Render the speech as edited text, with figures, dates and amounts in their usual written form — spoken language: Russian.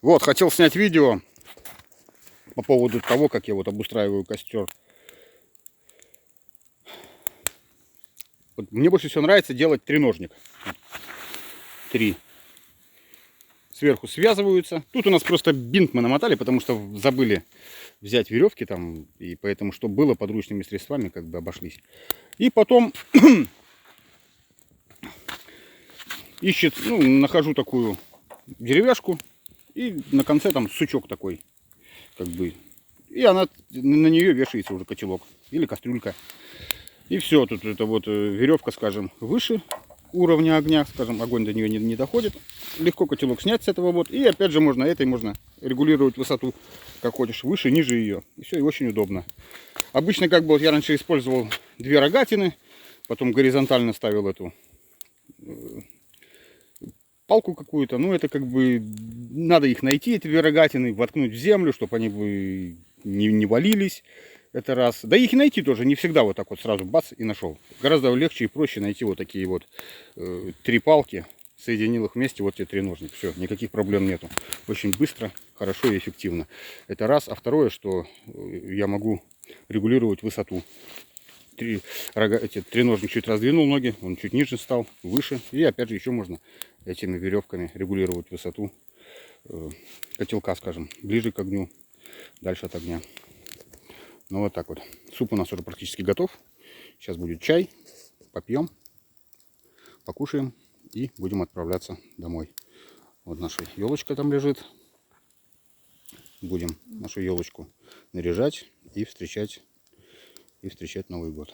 Вот, хотел снять видео по поводу того, как я вот обустраиваю костер. Вот мне больше всего нравится делать треножник. 3. Сверху связываются. Тут у нас просто бинт мы намотали, потому что забыли взять веревки там, и поэтому, что было, подручными средствами как бы обошлись. И потом нахожу такую деревяшку, и на конце там сучок такой, как бы, и она, на нее вешается уже котелок или кастрюлька. И все, тут это вот веревка, скажем, выше уровня огня, скажем, огонь до нее не доходит. Легко котелок снять с этого вот. И опять же можно регулировать высоту, как хочешь, выше, ниже ее. И все, и очень удобно. Обычно, как бы, вот я раньше использовал 2 рогатины, потом горизонтально ставил эту палку какую-то. Ну, это как бы, надо их найти, эти 2 рогатины, воткнуть в землю, чтобы они бы не валились. Это раз. Да их и найти тоже не всегда вот так вот сразу бац и нашел. Гораздо легче и проще найти вот такие вот 3 палки, соединил их вместе, вот тебе треножник. Все, никаких проблем нету. Очень быстро, хорошо и эффективно. Это раз. А второе, что я могу регулировать высоту. Треножник чуть раздвинул ноги, он чуть ниже стал, выше. И опять же еще можно этими веревками регулировать высоту котелка, скажем, ближе к огню, дальше от огня. Ну вот так вот. Суп у нас уже практически готов. Сейчас будет чай. Попьем, покушаем и будем отправляться домой. Вот наша елочка там лежит. Будем нашу елочку наряжать и встречать Новый год.